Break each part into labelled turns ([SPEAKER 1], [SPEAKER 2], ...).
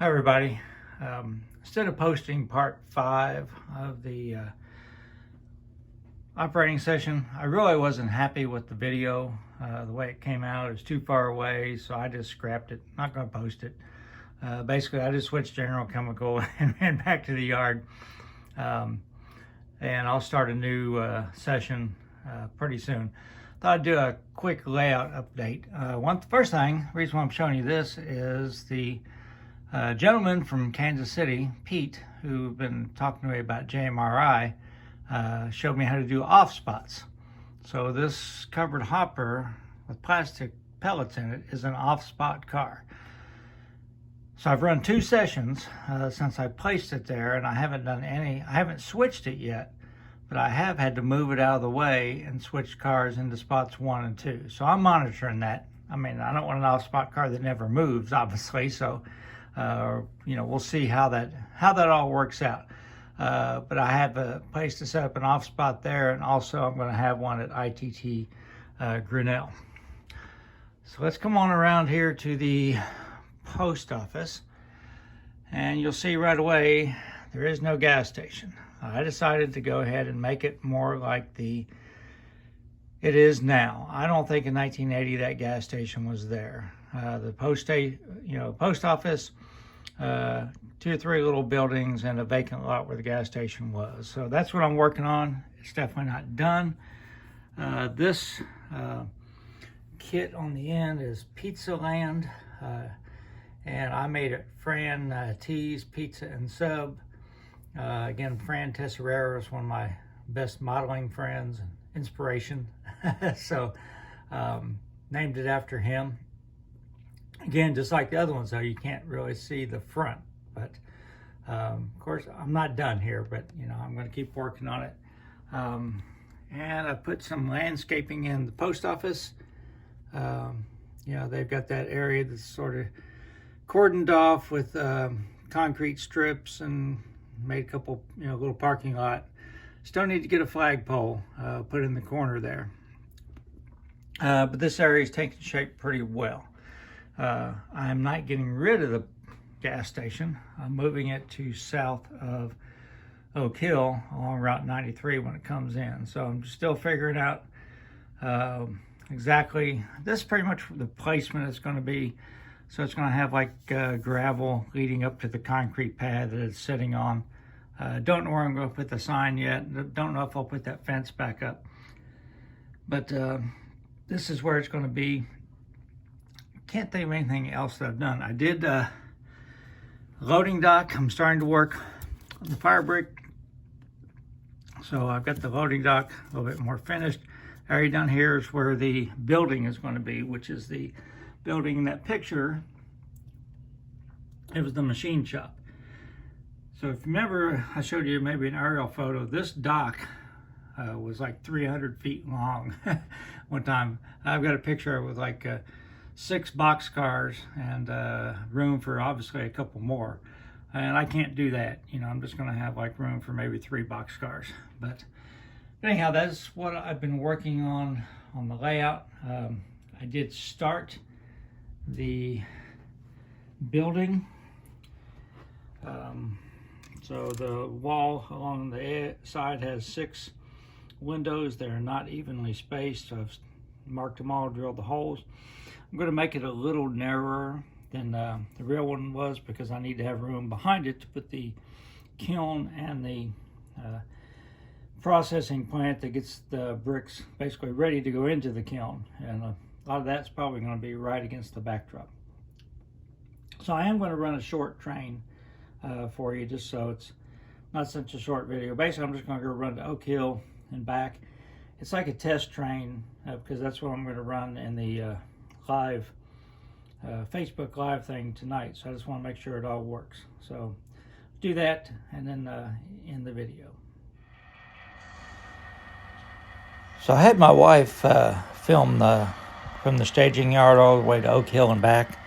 [SPEAKER 1] Hi everybody. Instead of posting part 5 of the operating session, I really wasn't happy with the video, the way it came out. It was too far away, so I just scrapped it. Not going to post it. Basically, I just switched General Chemical and ran back to the yard. And I'll start a new session pretty soon. Thought I'd do a quick layout update. First thing, the reason why I'm showing you this is the gentleman from Kansas City, Pete, who's been talking to me about JMRI, showed me how to do off spots. So this covered hopper with plastic pellets in it is an off spot car. So I've run 2 sessions since I placed it there, and I haven't switched it yet, but I have had to move it out of the way and switch cars into spots 1 and 2. So I'm monitoring that. I mean, I don't want an off spot car that never moves, obviously, so we'll see how that all works out. But I have a place to set up an off spot there, and also I'm going to have one at ITT Grinnell. So let's come on around here to the post office, and you'll see right away there is no gas station. I decided to go ahead and make it more like it is now. I don't think in 1980 that gas station was there. The post office, 2 or 3 little buildings and a vacant lot where the gas station was. So that's what I'm working on. It's definitely not done. This kit on the end is Pizza Land, and I made it Fran T's Pizza and Sub. Again, Fran Tesserero is one of my best modeling friends and inspiration. So named it after him. Again, just like the other ones, though, you can't really see the front. But of course, I'm not done here, but I'm going to keep working on it. And I put some landscaping in the post office. They've got that area that's sort of cordoned off with concrete strips, and made a couple, little parking lot. Still need to get a flagpole put in the corner there. But this area is taking shape pretty well. I'm not getting rid of the gas station. I'm moving it to south of Oak Hill along Route 93 when it comes in. So I'm still figuring out exactly, this is pretty much the placement it's going to be. So it's going to have like gravel leading up to the concrete pad that it's sitting on. Don't know where I'm going to put the sign yet. Don't know if I'll put that fence back up. But this is where it's going to be. Can't think of anything else that I've done. I did loading dock. I'm starting to work on the fire brick. So I've got the loading dock a little bit more finished. Area down here is where the building is going to be, which is the building in that picture. It was the machine shop. So if you remember, I showed you maybe an aerial photo. This dock was like 300 feet long one time. I've got a picture of it with like 6 boxcars and room for obviously a couple more. And I can't do that. I'm just going to have like room for maybe 3 boxcars. But anyhow, that's what I've been working on the layout. I did start the building. So the wall along the side has 6 windows. They're not evenly spaced, so I've marked them all, drilled the holes. I'm going to make it a little narrower than the real one was, because I need to have room behind it to put the kiln and the processing plant that gets the bricks basically ready to go into the kiln. And a lot of that's probably going to be right against the backdrop. So I am going to run a short train for you, just so it's not such a short video. Basically, I'm just going to go run to Oak Hill and back. It's like a test train, because that's what I'm going to run in the live Facebook Live thing tonight. So I just want to make sure it all works. So do that, and then end the video. So I had my wife film from the staging yard all the way to Oak Hill and back.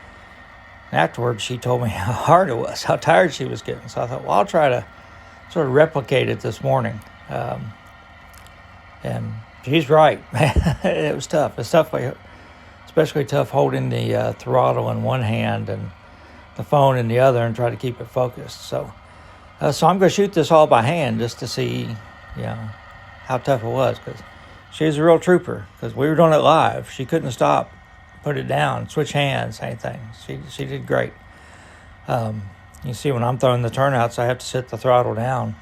[SPEAKER 1] And afterwards, she told me how hard it was, how tired she was getting. So I thought, well, I'll try to sort of replicate it this morning. And she's right. It was tough. It's tough, especially tough holding the throttle in one hand and the phone in the other and try to keep it focused. So so I'm going to shoot this all by hand just to see, how tough it was, because she was a real trooper, because we were doing it live. She couldn't stop, put it down, switch hands, anything. She did great. You see when I'm throwing the turnouts, I have to sit the throttle down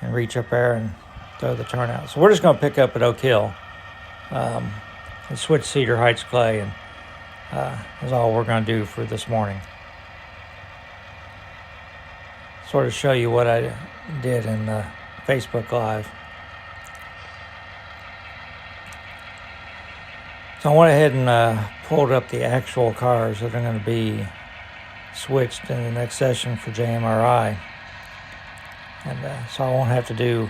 [SPEAKER 1] and reach up there and throw the turnout. So we're just going to pick up at Oak Hill and switch Cedar Heights clay, and is all we're going to do for this morning. Sort of show you what I did in Facebook Live. So I went ahead and pulled up the actual cars that are going to be switched in the next session for JMRI. And so I won't have to do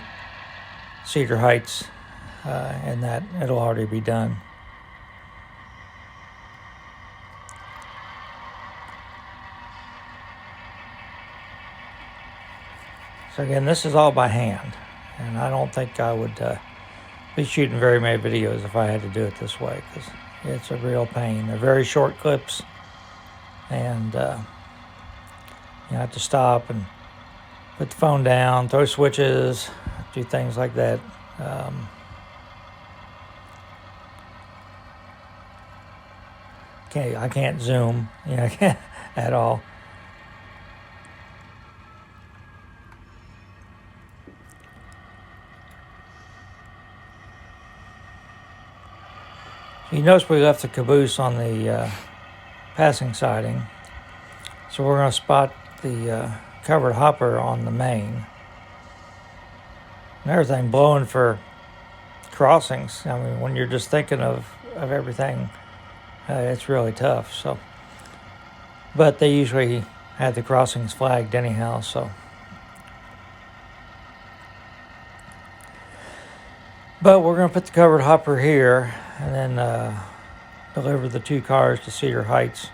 [SPEAKER 1] Cedar Heights and that. It'll already be done. So again, this is all by hand, and I don't think I would be shooting very many videos if I had to do it this way, because it's a real pain. They're very short clips, and you have to stop and put the phone down, throw switches, do things like that. I can't zoom, at all. You notice we left the caboose on the passing siding, so we're going to spot the covered hopper on the main. And everything blowing for crossings. I mean, when you're just thinking of everything, it's really tough. So, but they usually have the crossings flagged anyhow, so. But we're going to put the covered hopper here and then deliver the two cars to Cedar Heights.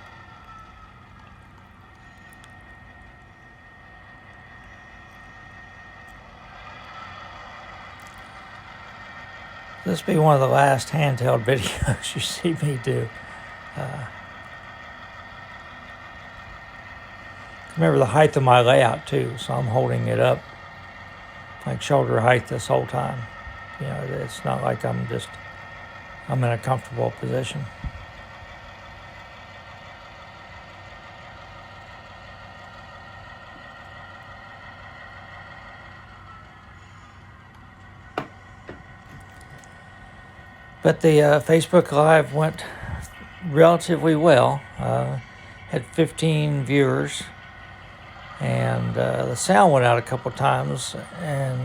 [SPEAKER 1] This will be one of the last handheld videos you see me do. Remember the height of my layout too, so I'm holding it up like shoulder height this whole time. It's not like I'm in a comfortable position. But the Facebook Live went relatively well. Had 15 viewers, and the sound went out a couple times, and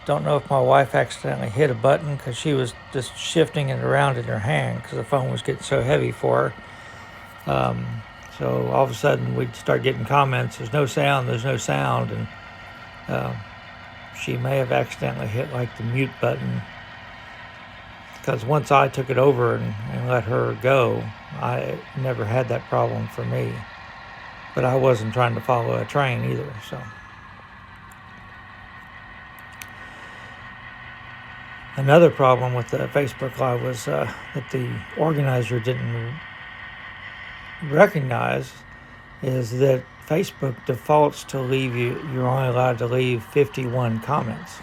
[SPEAKER 1] don't know if my wife accidentally hit a button because she was just shifting it around in her hand because the phone was getting so heavy for her. So all of a sudden we'd start getting comments, there's no sound, and she may have accidentally hit like the mute button, because once I took it over and let her go, I never had that problem for me. But I wasn't trying to follow a train either, so. Another problem with the Facebook Live was that the organizer didn't recognize is that Facebook defaults to you're only allowed to leave 51 comments.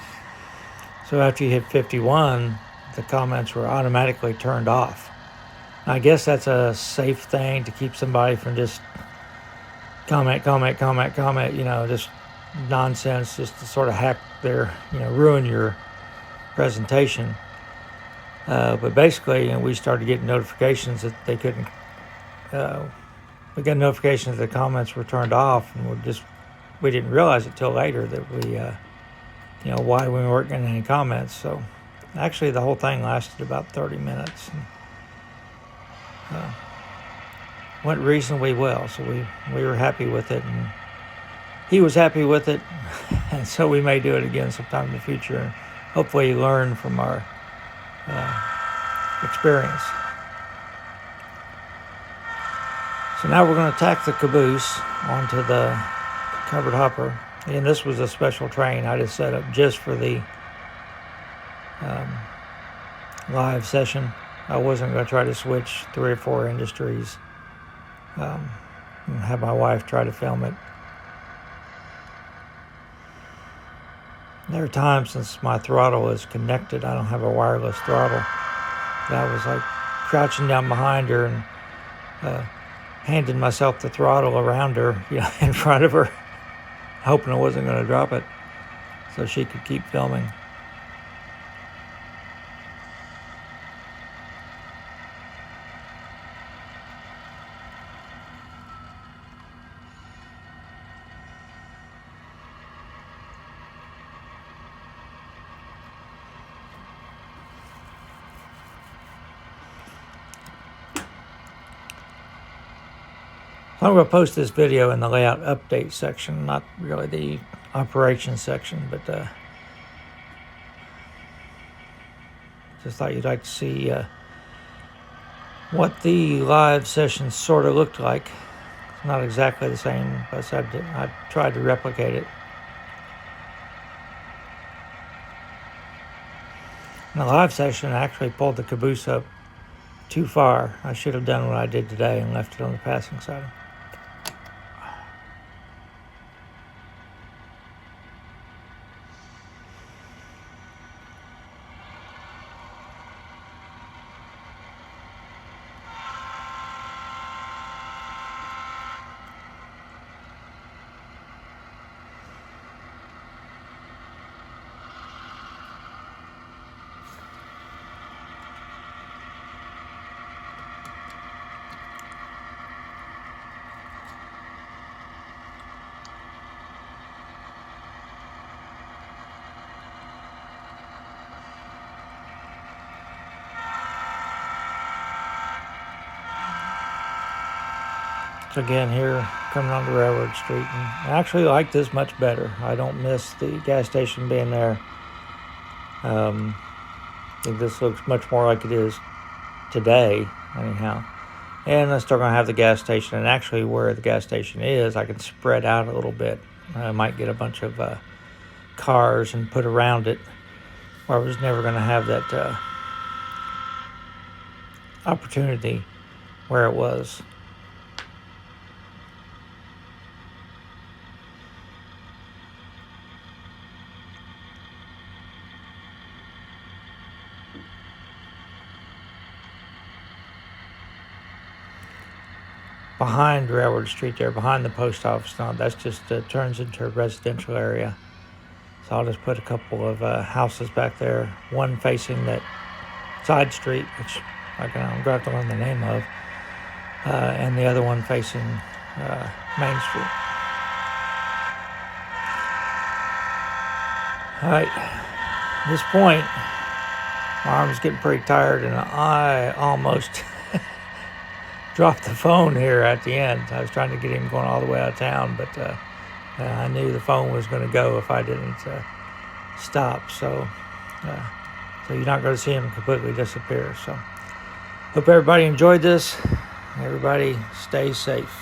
[SPEAKER 1] So after you hit 51, the comments were automatically turned off. I guess that's a safe thing to keep somebody from just comment, just nonsense, just to sort of hack ruin your presentation. But basically, we started getting notifications that they couldn't, we got notifications that the comments were turned off, and we didn't realize it till later that why we weren't getting any comments. So actually the whole thing lasted about 30 minutes. And, went reasonably well, so we were happy with it, and he was happy with it, and so we may do it again sometime in the future, and hopefully learn from our experience. So now we're going to tack the caboose onto the covered hopper, and this was a special train I just set up just for the live session. I wasn't going to try to switch 3 or 4 industries. and have my wife try to film it. There are times since my throttle is connected, I don't have a wireless throttle, that I was like crouching down behind her and handing myself the throttle around her, in front of her, hoping I wasn't going to drop it so she could keep filming. I'm going to post this video in the layout update section, not really the operations section, but just thought you'd like to see what the live session sort of looked like. It's not exactly the same, but I tried to replicate it. In the live session, I actually pulled the caboose up too far. I should have done what I did today and left it on the passing side. Again, here coming onto Railroad Street, and I actually like this much better. I don't miss the gas station being there. I think this looks much more like it is today, anyhow. And I'm still going to have the gas station, and actually where the gas station is, I can spread out a little bit. I might get a bunch of cars and put around it, where I was never going to have that opportunity where it was. Behind Railroad Street there, behind the post office, now that's just turns into a residential area. So I'll just put a couple of houses back there, one facing that side street, which I'm going to have to learn the name of, and the other one facing Main Street. All right, at this point, my arm's getting pretty tired, and I almost dropped the phone here at the end. I was trying to get him going all the way out of town, but I knew the phone was going to go if I didn't stop. So you're not going to see him completely disappear. So hope everybody enjoyed this. Everybody stay safe.